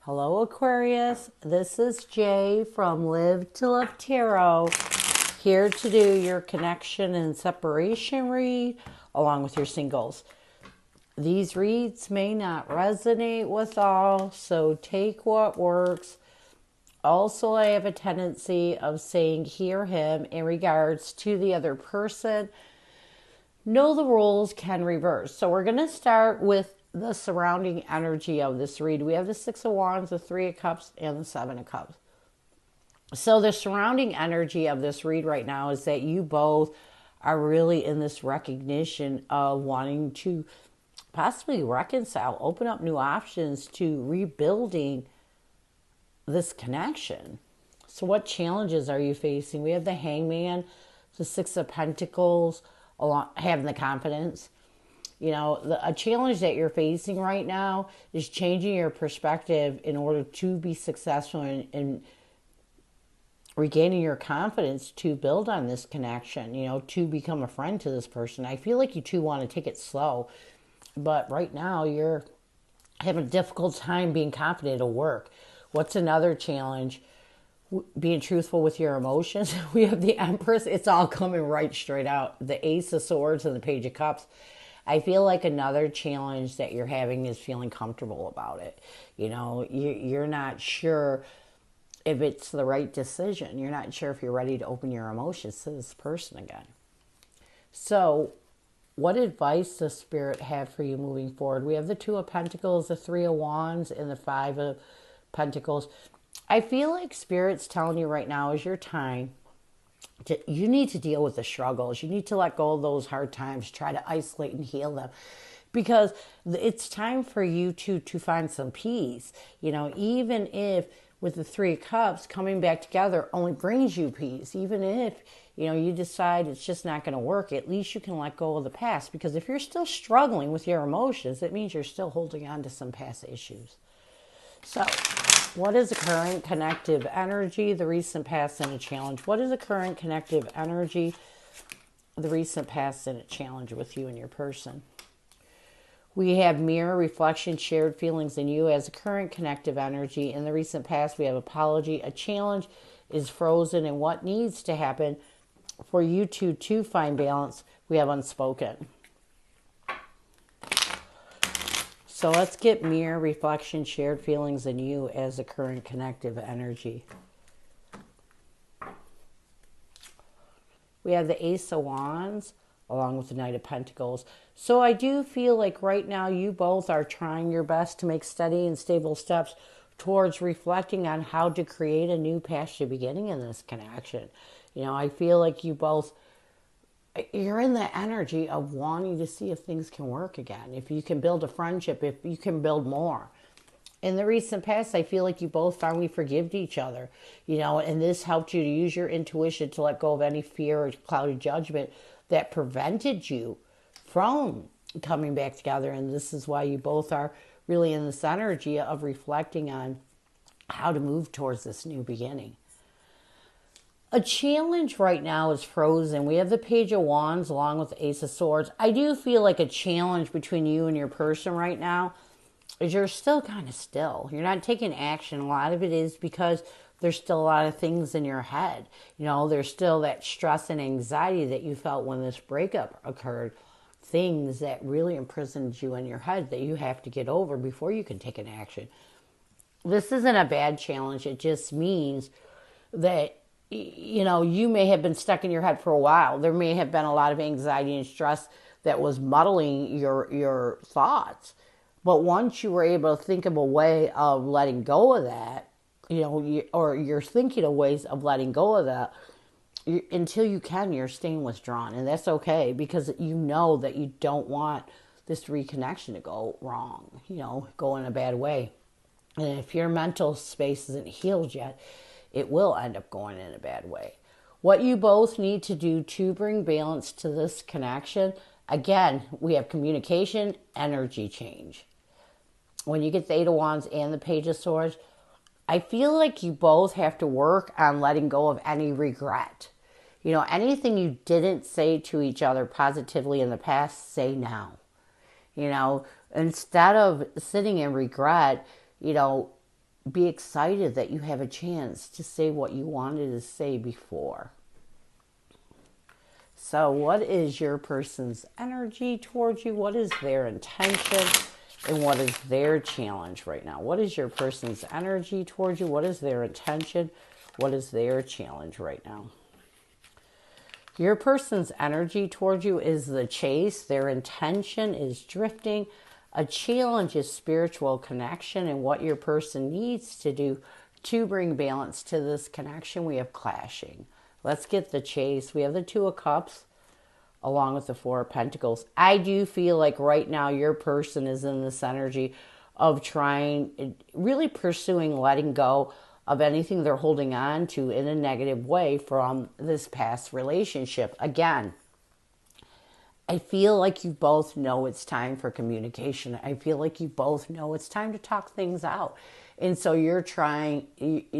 Hello, Aquarius. This is Jay from Live to Love Tarot, here to do your connection and separation read along with your singles. These reads may not resonate with all, so take what works. Also, I have a tendency of saying hear him in regards to the other person. Know the rules can reverse. So we're going to start with the surrounding energy of this read. We have the Six of Wands, the Three of Cups, and the Seven of Cups. So the surrounding energy of this read right now is that you both are really in this recognition of wanting to possibly reconcile, open up new options to rebuilding this connection. So what challenges are you facing? We have the Hangman, the Six of Pentacles, having the confidence. You know, a challenge that you're facing right now is changing your perspective in order to be successful in regaining your confidence to build on this connection, you know, to become a friend to this person. I feel like you two want to take it slow, but right now you're having a difficult time being confident at work. What's another challenge? Being truthful with your emotions. We have the Empress. It's all coming right straight out. The Ace of Swords and the Page of Cups. I feel like another challenge that you're having is feeling comfortable about it. You know, you're not sure if it's the right decision. You're not sure if you're ready to open your emotions to this person again. So what advice does Spirit have for you moving forward? We have the Two of Pentacles, the Three of Wands, and the Five of Pentacles. I feel like Spirit's telling you right now is your time. You need to deal with the struggles. You need to let go of those hard times. Try to isolate and heal them. Because it's time for you to find some peace. You know, even if with the Three of Cups, coming back together only brings you peace. Even if, you know, you decide it's just not going to work, at least you can let go of the past. Because if you're still struggling with your emotions, it means you're still holding on to some past issues. So, what is the current connective energy, the recent past, and a challenge? What is the current connective energy, the recent past, and a challenge with you and your person? We have mirror, reflection, shared feelings in you as a current connective energy. In the recent past, we have apology. A challenge is frozen, and what needs to happen for you two to find balance, we have unspoken. So let's get mirror, reflection, shared feelings in you as a current connective energy. We have the Ace of Wands along with the Knight of Pentacles. So I do feel like right now you both are trying your best to make steady and stable steps towards reflecting on how to create a new path to beginning in this connection. You know, I feel like you both, you're in the energy of wanting to see if things can work again, if you can build a friendship, if you can build more. In the recent past, I feel like you both finally forgave each other, you know, and this helped you to use your intuition to let go of any fear or clouded judgment that prevented you from coming back together. And this is why you both are really in this energy of reflecting on how to move towards this new beginning. A challenge right now is frozen. We have the Page of Wands along with the Ace of Swords. I do feel like a challenge between you and your person right now is you're still kind of still. You're not taking action. A lot of it is because there's still a lot of things in your head. You know, there's still that stress and anxiety that you felt when this breakup occurred. Things that really imprisoned you in your head that you have to get over before you can take an action. This isn't a bad challenge. It just means that, you know, you may have been stuck in your head for a while. There may have been a lot of anxiety and stress that was muddling your thoughts. But once you were able to think of a way of letting go of that, you know, or you're thinking of ways of letting go of that, until you can, you're staying withdrawn. And that's okay, because you know that you don't want this reconnection to go wrong, you know, go in a bad way. And if your mental space isn't healed yet, it will end up going in a bad way. What you both need to do to bring balance to this connection, again, we have communication, energy change. When you get the Eight of Wands and the Page of Swords, I feel like you both have to work on letting go of any regret. You know, anything you didn't say to each other positively in the past, say now. You know, instead of sitting in regret, you know, be excited that you have a chance to say what you wanted to say before. So what is your person's energy towards you? What is their intention? And what is their challenge right now? What is your person's energy towards you? What is their intention? What is their challenge right now? Your person's energy towards you is the chase. Their intention is drifting. A challenge is spiritual connection and what your person needs to do to bring balance to this connection. We have clashing. Let's get the chase. We have the Two of Cups along with the Four of Pentacles. I do feel like right now your person is in this energy of trying, really pursuing letting go of anything they're holding on to in a negative way from this past relationship. Again, I feel like you both know it's time for communication. I feel like you both know it's time to talk things out. And so you're trying,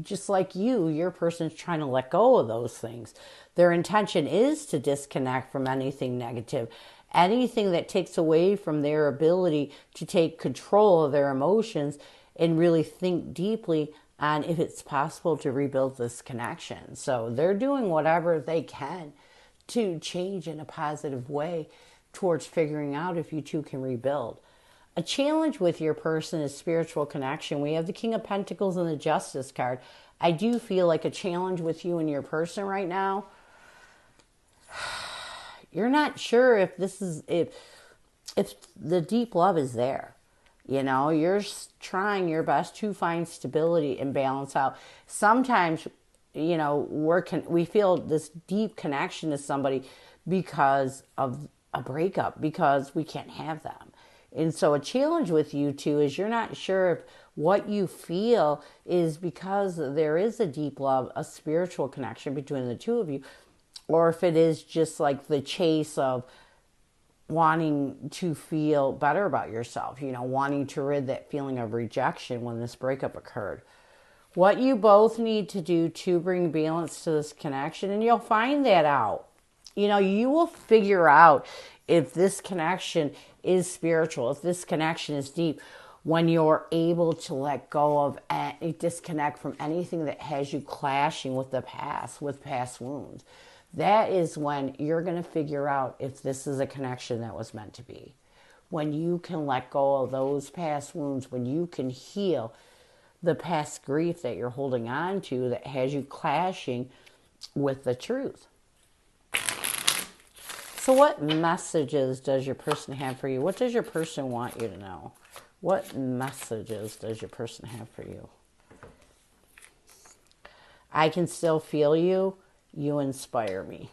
just like your person's trying to let go of those things. Their intention is to disconnect from anything negative, anything that takes away from their ability to take control of their emotions and really think deeply on if it's possible to rebuild this connection. So they're doing whatever they can to change in a positive way towards figuring out if you two can rebuild. A challenge with your person is spiritual connection. We have the King of Pentacles and the Justice card. I do feel like a challenge with you and your person right now. You're not sure if this is, if the deep love is there. You know, you're trying your best to find stability and balance out. Sometimes, you know, we feel this deep connection to somebody because of a breakup, because we can't have them. And so a challenge with you two is you're not sure if what you feel is because there is a deep love, a spiritual connection between the two of you, or if it is just like the chase of wanting to feel better about yourself, you know, wanting to rid that feeling of rejection when this breakup occurred. What you both need to do to bring balance to this connection, and you'll find that out. You know, you will figure out if this connection is spiritual, if this connection is deep, when you're able to let go of and disconnect from anything that has you clashing with the past, with past wounds. That is when you're going to figure out if this is a connection that was meant to be. When you can let go of those past wounds, when you can heal the past grief that you're holding on to that has you clashing with the truth. So what messages does your person have for you? What does your person want you to know? What messages does your person have for you? I can still feel you. You inspire me.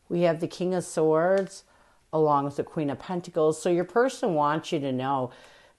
We have the King of Swords along with the Queen of Pentacles. So your person wants you to know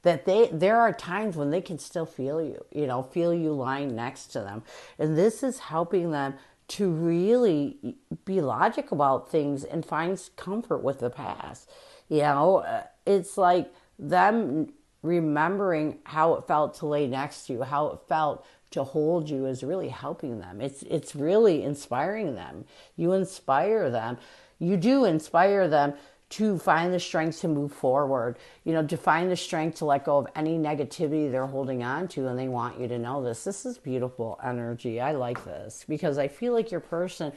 that there are times when they can still feel you, you know, feel you lying next to them. And this is helping them to really be logical about things and find comfort with the past. You know, it's like them remembering how it felt to lay next to you, how it felt to hold you is really helping them. It's really inspiring them. You inspire them. You do inspire them to find the strength to move forward, you know, to find the strength to let go of any negativity they're holding on to, and they want you to know this. This is beautiful energy. I like this because I feel like your person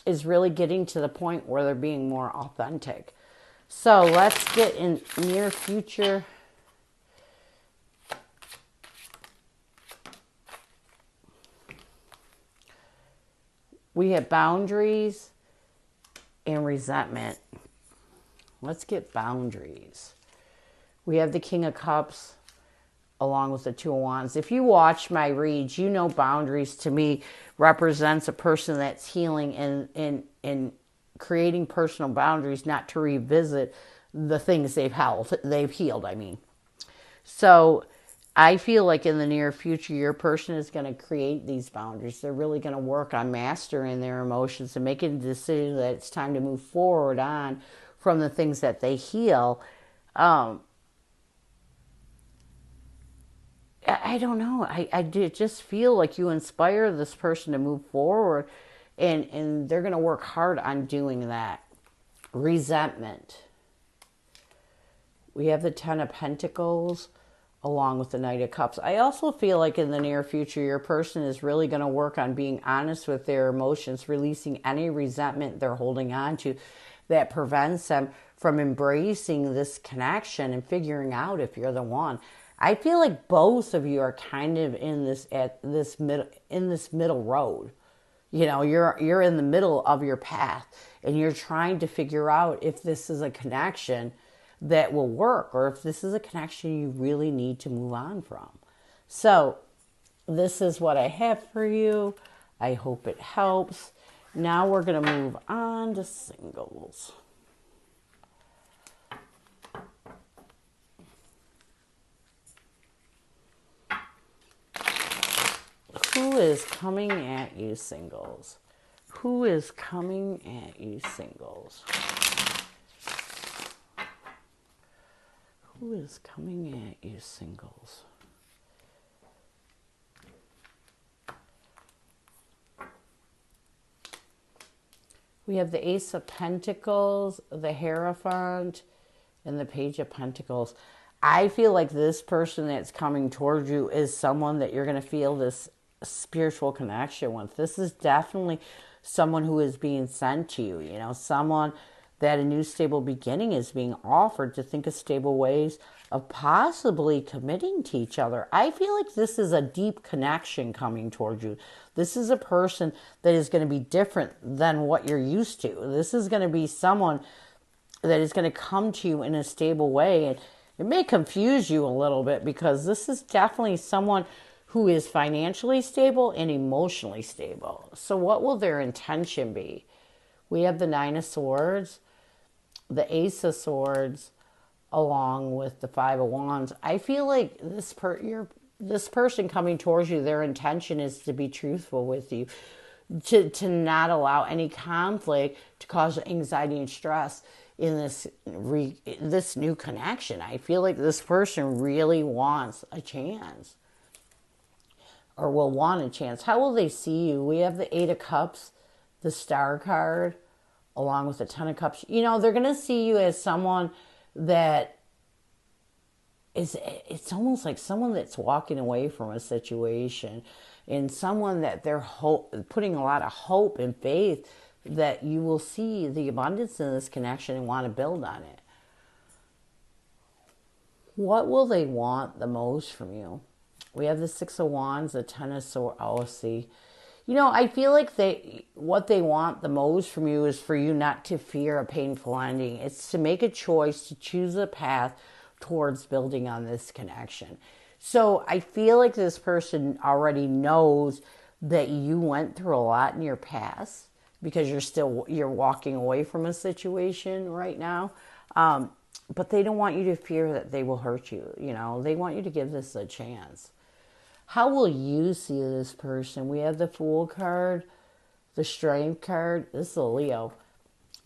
is really getting to the point where they're being more authentic. So let's get in near future. We have boundaries and resentment. Let's get boundaries. We have the King of Cups along with the Two of Wands. If you watch my reads, you know boundaries to me represents a person that's healing and creating personal boundaries, not to revisit the things they've healed, I mean. So I feel like in the near future, your person is going to create these boundaries. They're really going to work on mastering their emotions and making a decision that it's time to move forward on from the things that they heal. I don't know. I just feel like you inspire this person to move forward, and they're going to work hard on doing that. Resentment. We have the Ten of Pentacles along with the Knight of Cups. I also feel like in the near future, your person is really going to work on being honest with their emotions, releasing any resentment they're holding on to that prevents them from embracing this connection and figuring out if you're the one. I feel like both of you are kind of in this middle road. You know, you're in the middle of your path and you're trying to figure out if this is a connection that will work or if this is a connection you really need to move on from. So this is what I have for you. I hope it helps. Now we're going to move on to singles. Who is coming at you, singles? Who is coming at you, singles? Who is coming at you, singles? We have the Ace of Pentacles, the Hierophant, and the Page of Pentacles. I feel like this person that's coming towards you is someone that you're going to feel this spiritual connection with. This is definitely someone who is being sent to you, you know, someone that a new stable beginning is being offered to think of stable ways of possibly committing to each other. I feel like this is a deep connection coming towards you. This is a person that is going to be different than what you're used to. This is going to be someone that is going to come to you in a stable way. And it may confuse you a little bit because this is definitely someone who is financially stable and emotionally stable. So what will their intention be? We have the Nine of Swords, the Ace of Swords, along with the Five of Wands. I feel like this person coming towards you, their intention is to be truthful with you, to not allow any conflict to cause anxiety and stress in this new connection. I feel like this person really wants a chance or will want a chance. How will they see you? We have the Eight of Cups, the Star card, along with the Ten of Cups. You know, they're going to see you as someone that is, it's almost like someone that's walking away from a situation and someone that they're putting a lot of hope and faith that you will see the abundance in this connection and want to build on it. What will they want the most from you? We have the Six of Wands, the Ten of Swords. Oh, see. You know, I feel like what they want the most from you is for you not to fear a painful ending. It's to make a choice, to choose a path towards building on this connection. So I feel like this person already knows that you went through a lot in your past because you're walking away from a situation right now. But they don't want you to fear that they will hurt you. You know, they want you to give this a chance. How will you see this person? We have the Fool card, the Strength card. This is a Leo.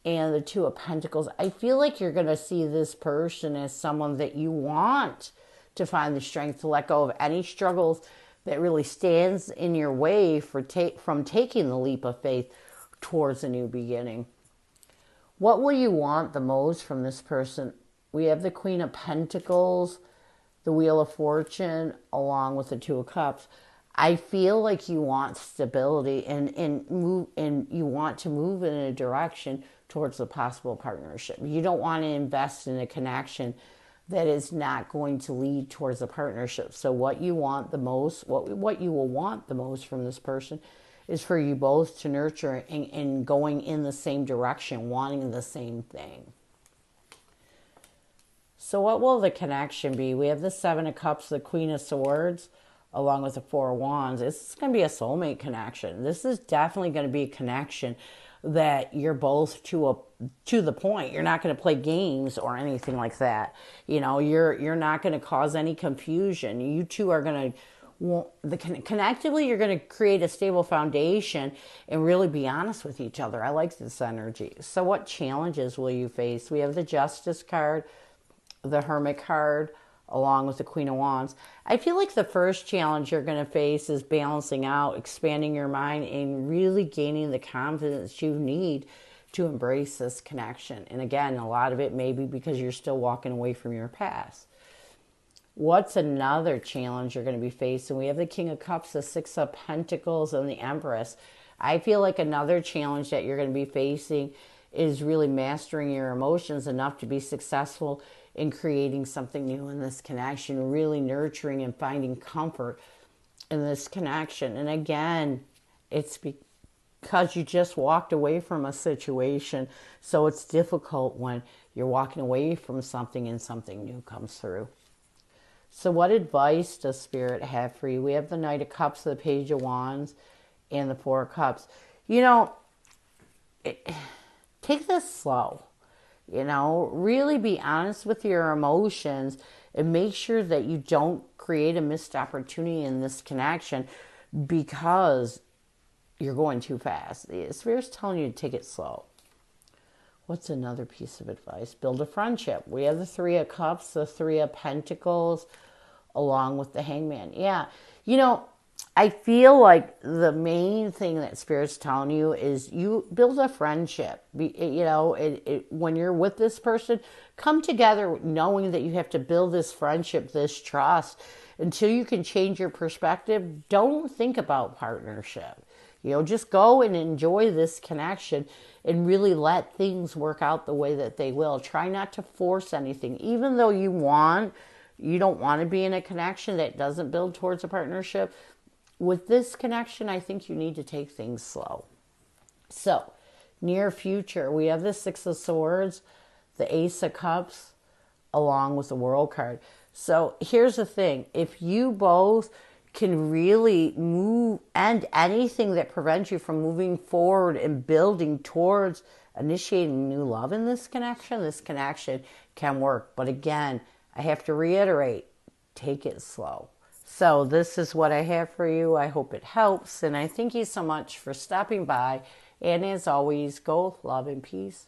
And the Two of Pentacles. I feel like you're going to see this person as someone that you want to find the strength to let go of any struggles that really stands in your way from taking the leap of faith towards a new beginning. What will you want the most from this person? We have the Queen of Pentacles, the Wheel of Fortune, along with the Two of Cups. I feel like you want stability and you want to move in a direction towards a possible partnership. You don't want to invest in a connection that is not going to lead towards a partnership. So what you want the most, what you will want the most from this person is for you both to nurture and going in the same direction, wanting the same thing. So what will the connection be? We have the Seven of Cups, the Queen of Swords, along with the Four of Wands. This is going to be a soulmate connection. This is definitely going to be a connection that you're both to the point. You're not going to play games or anything like that. You know, you're not going to cause any confusion. You two are going to connectively, you're going to create a stable foundation and really be honest with each other. I like this energy. So what challenges will you face? We have the Justice card, the Hermit card, along with the Queen of Wands. I feel like the first challenge you're going to face is balancing out, expanding your mind, and really gaining the confidence you need to embrace this connection. And again, a lot of it may be because you're still walking away from your past. What's another challenge you're going to be facing? We have the King of Cups, the Six of Pentacles, and the Empress. I feel like another challenge that you're going to be facing is really mastering your emotions enough to be successful in creating something new in this connection, really nurturing and finding comfort in this connection. And again, it's because you just walked away from a situation, so it's difficult when you're walking away from something and something new comes through. So what advice does Spirit have for you? We have the Knight of Cups, the Page of Wands, and the Four of Cups. You know, take this slow. You know, really be honest with your emotions and make sure that you don't create a missed opportunity in this connection because you're going too fast. The Spirit's telling you to take it slow. What's another piece of advice? Build a friendship. We have the Three of Cups, the Three of Pentacles, along with the Hangman. Yeah, you know, I feel like the main thing that Spirit's telling you is you build a friendship. You know, when you're with this person, come together knowing that you have to build this friendship, this trust. Until you can change your perspective, don't think about partnership. You know, just go and enjoy this connection and really let things work out the way that they will. Try not to force anything. Even though you don't want to be in a connection that doesn't build towards a partnership. With this connection, I think you need to take things slow. So, near future, we have the Six of Swords, the Ace of Cups, along with the World card. So, here's the thing. If you both can really end anything that prevents you from moving forward and building towards initiating new love in this connection can work. But again, I have to reiterate, take it slow. So this is what I have for you. I hope it helps. And I thank you so much for stopping by. And as always, go with love and peace.